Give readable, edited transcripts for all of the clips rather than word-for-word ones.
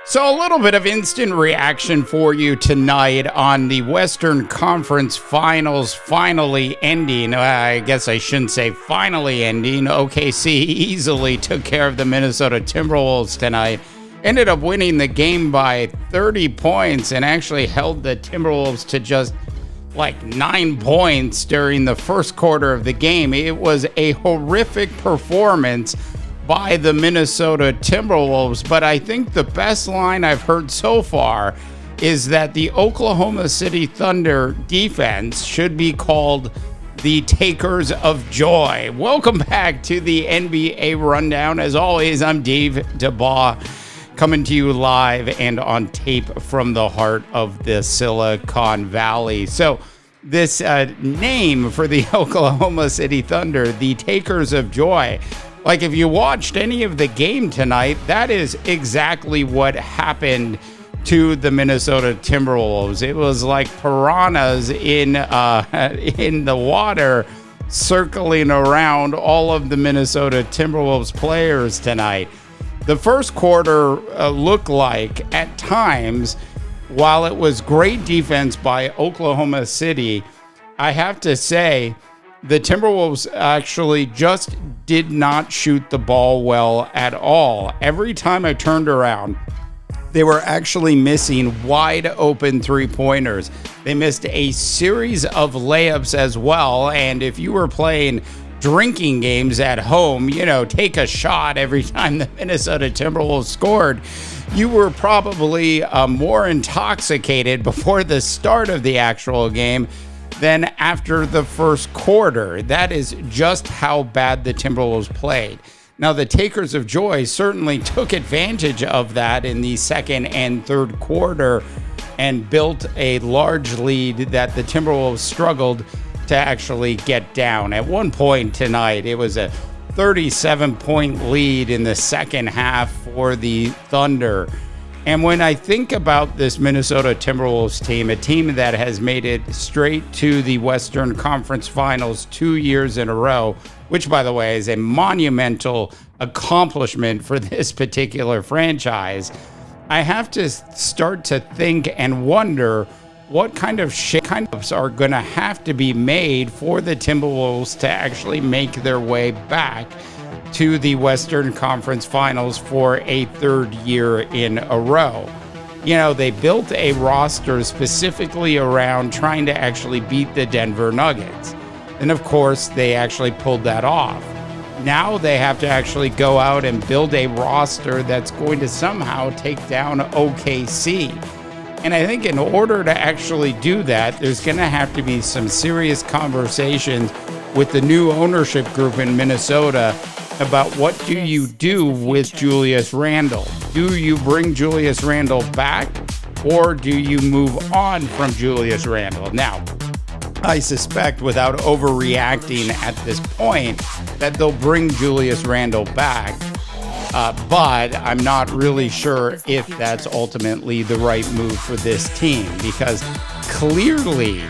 So a little bit of instant reaction for you tonight on the Western Conference Finals finally ending. I guess I shouldn't say finally ending. OKC easily took care of the Minnesota Timberwolves tonight. Ended up winning the game by 30 points and actually held the Timberwolves to just like 9 points during the first quarter of the game. It was a horrific performance by the Minnesota Timberwolves, but I think the best line I've heard so far is that the Oklahoma City Thunder defense should be called the Takers of Joy. Welcome back to the NBA Rundown. As always, I'm Dave DeBaugh, coming to you live and on tape from the heart of the Silicon Valley. So this name for the Oklahoma City Thunder, the Takers of Joy, like if you watched any of the game tonight, that is exactly what happened to the Minnesota Timberwolves. It was like piranhas in the water circling around all of the Minnesota Timberwolves players tonight. The first quarter looked like, at times, while it was great defense by Oklahoma City, I have to say the Timberwolves actually just did not shoot the ball well at all. Every time I turned around, they were actually missing wide open three-pointers. They missed a series of layups as well, and if you were playing drinking games at home, take a shot every time the Minnesota Timberwolves scored, you were probably more intoxicated before the start of the actual game than after the first quarter. That is just how bad the Timberwolves played. Now, the Takers of Joy certainly took advantage of that in the second and third quarter and built a large lead that the Timberwolves struggled to actually get down. At one point tonight, it was a 37-point lead in the second half for the Thunder. And when I think about this Minnesota Timberwolves team, a team that has made it straight to the Western Conference Finals 2 years in a row, which, by the way, is a monumental accomplishment for this particular franchise, I have to start to think and wonder what kind of shakeups are going to have to be made for the Timberwolves to actually make their way back to the Western Conference Finals for a third year in a row. They built a roster specifically around trying to actually beat the Denver Nuggets. And of course, they actually pulled that off. Now they have to actually go out and build a roster that's going to somehow take down OKC. And I think in order to actually do that, there's going to have to be some serious conversations with the new ownership group in Minnesota about what do you do with Julius Randle. Do you bring Julius Randle back, or do you move on from Julius Randle? Now, I suspect, without overreacting at this point, that they'll bring Julius Randle back. But I'm not really sure if that's ultimately the right move for this team, because clearly,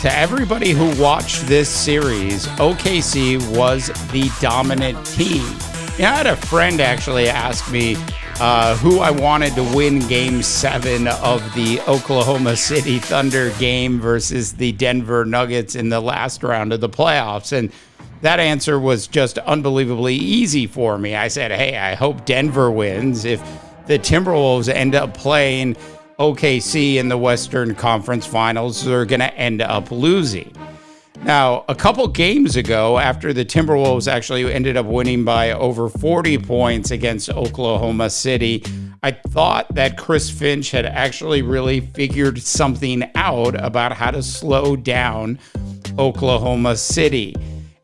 to everybody who watched this series, OKC was the dominant team. I had a friend actually ask me who I wanted to win Game 7 of the Oklahoma City Thunder game versus the Denver Nuggets in the last round of the playoffs. And that answer was just unbelievably easy for me. I said, hey, I hope Denver wins. If the Timberwolves end up playing OKC in the Western Conference Finals, they're going to end up losing. Now, a couple games ago, after the Timberwolves actually ended up winning by over 40 points against Oklahoma City, I thought that Chris Finch had actually really figured something out about how to slow down Oklahoma City.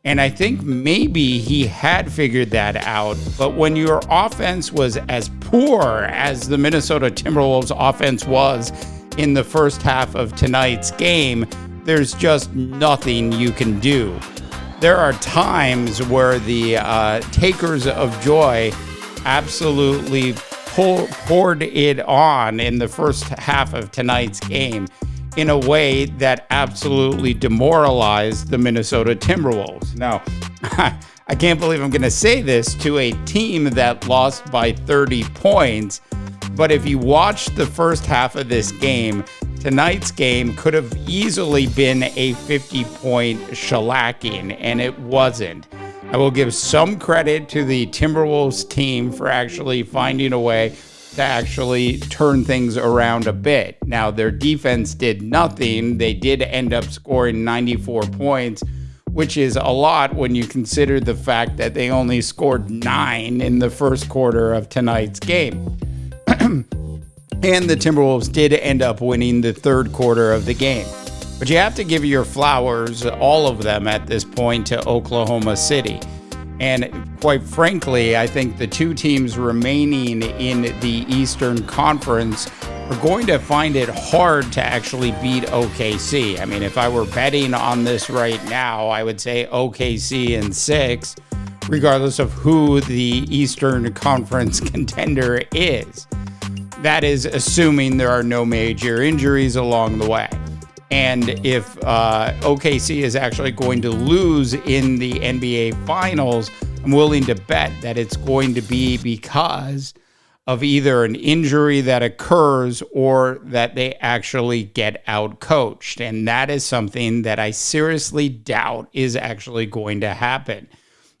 And I think maybe he had figured that out, but when your offense was as poor as the Minnesota Timberwolves offense was in the first half of tonight's game, there's just nothing you can do. There are times where the Takers of Joy absolutely poured it on in the first half of tonight's game in a way that absolutely demoralized the Minnesota Timberwolves. Now, I can't believe I'm going to say this to a team that lost by 30 points, But if you watch the first half of this game, tonight's game could have easily been a 50-point shellacking, and it wasn't. I will give some credit to the Timberwolves team for actually finding a way to actually turn things around a bit. Now, their defense did nothing. They did end up scoring 94 points, which is a lot when you consider the fact that they only scored 9 in the first quarter of tonight's game. And the Timberwolves did end up winning the third quarter of the game. But you have to give your flowers, all of them at this point, to Oklahoma City. And quite frankly, I think the two teams remaining in the Eastern Conference are going to find it hard to actually beat OKC. I mean, if I were betting on this right now, I would say OKC in 6, regardless of who the Eastern Conference contender is. That is assuming there are no major injuries along the way. And if OKC is actually going to lose in the NBA Finals, I'm willing to bet that it's going to be because of either an injury that occurs or that they actually get out-coached. And that is something that I seriously doubt is actually going to happen.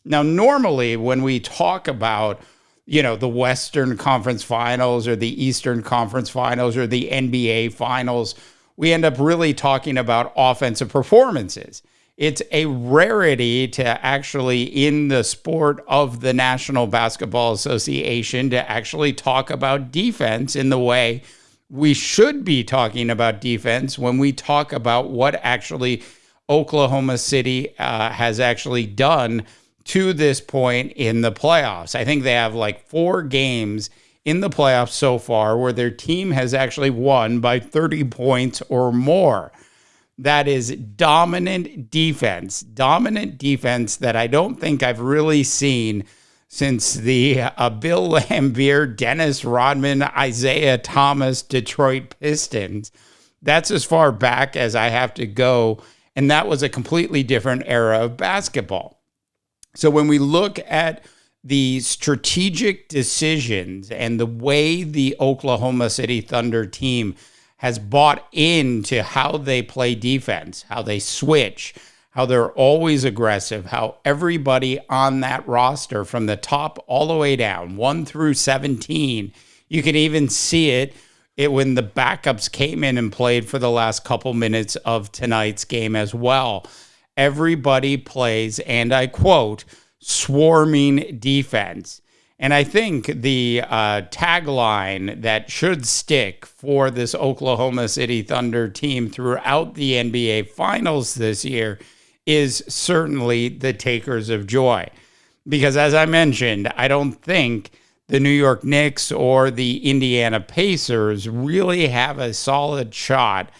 Now, normally when we talk about the Western Conference Finals or the Eastern Conference Finals or the NBA Finals, we end up really talking about offensive performances. It's a rarity to actually, in the sport of the National Basketball Association, to actually talk about defense in the way we should be talking about defense when we talk about what actually Oklahoma City has actually done to this point in the playoffs. I think they have like 4 games in the playoffs so far where their team has actually won by 30 points or more. That is dominant defense that I don't think I've really seen since the Bill Laimbeer, Dennis Rodman, Isaiah Thomas Detroit Pistons. That's as far back as I have to go, and that was a completely different era of basketball. So when we look at the strategic decisions and the way the Oklahoma City Thunder team has bought into how they play defense, how they switch, how they're always aggressive, how everybody on that roster from the top all the way down, 1 through 17, you can even see it when the backups came in and played for the last couple minutes of tonight's game as well. Everybody plays, and I quote, swarming defense. And I think the tagline that should stick for this Oklahoma City Thunder team throughout the NBA Finals this year is certainly the takers of joy. Because as I mentioned, I don't think the New York Knicks or the Indiana Pacers really have a solid shot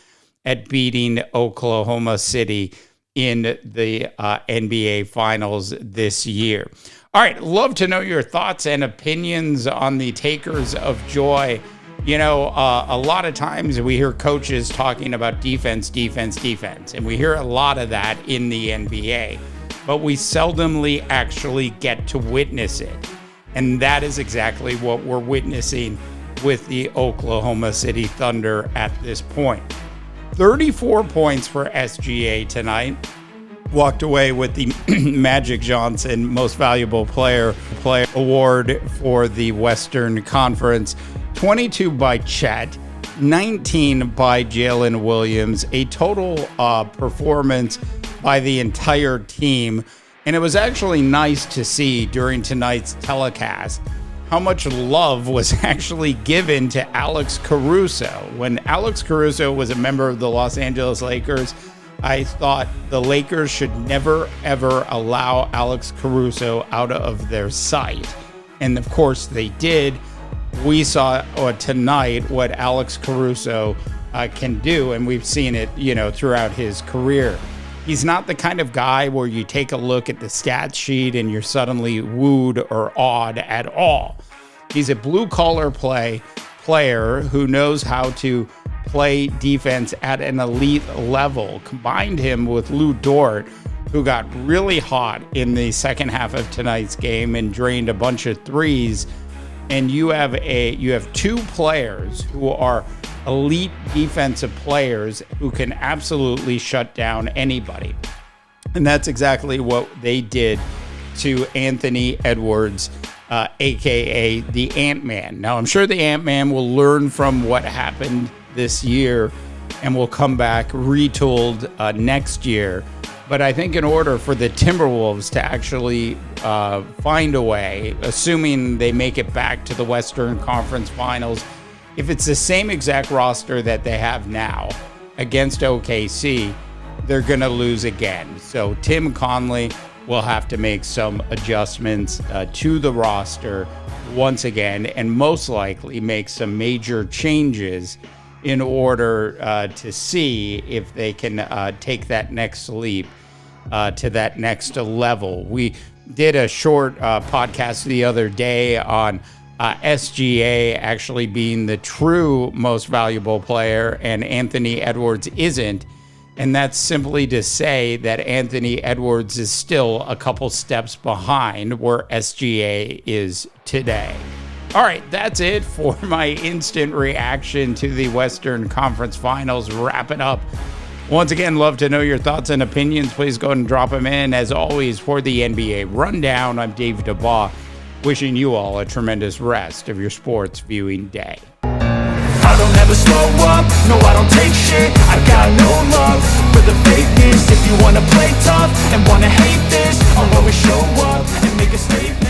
at beating Oklahoma City in the NBA Finals this year. All right, love to know your thoughts and opinions on the takers of joy. A lot of times we hear coaches talking about defense, and we hear a lot of that in the NBA, but we seldomly actually get to witness it. And that is exactly what we're witnessing with the Oklahoma City Thunder at this point. 34 points for SGA tonight. Walked away with the Magic Johnson Most Valuable Player award for the Western Conference. 22 by Chet, 19 by Jalen Williams, a total performance by the entire team. And it was actually nice to see during tonight's telecast how much love was actually given to Alex Caruso. When Alex Caruso was a member of the Los Angeles Lakers, I thought the Lakers should never, ever allow Alex Caruso out of their sight. And of course they did. We saw tonight what Alex Caruso can do, and we've seen it, throughout his career. He's not the kind of guy where you take a look at the stat sheet and you're suddenly wooed or awed at all. He's a blue-collar player who knows how to play defense at an elite level. Combined him with Lou Dort, who got really hot in the second half of tonight's game and drained a bunch of threes. and you have two players who are elite defensive players who can absolutely shut down anybody. And that's exactly what they did to Anthony Edwards, aka the Ant-Man. Now, I'm sure the Ant-Man will learn from what happened this year and will come back retooled next year. But I think in order for the Timberwolves to actually find a way, assuming they make it back to the Western Conference Finals, if it's the same exact roster that they have now against OKC, they're going to lose again. So Tim Conley will have to make some adjustments to the roster once again, and most likely make some major changes in order to see if they can take that next leap to that next level. We did a short podcast the other day on SGA actually being the true most valuable player and Anthony Edwards isn't. And that's simply to say that Anthony Edwards is still a couple steps behind where SGA is today. All right, that's it for my instant reaction to the Western Conference Finals. Wrap it up. Once again, love to know your thoughts and opinions. Please go ahead and drop them in. As always, for the NBA Rundown, I'm Dave DeBaugh, wishing you all a tremendous rest of your sports viewing day. I don't ever slow up, no I don't take shit. I got no love for the fakeness. If you wanna play tough and wanna hate this, I'll always show up and make a statement.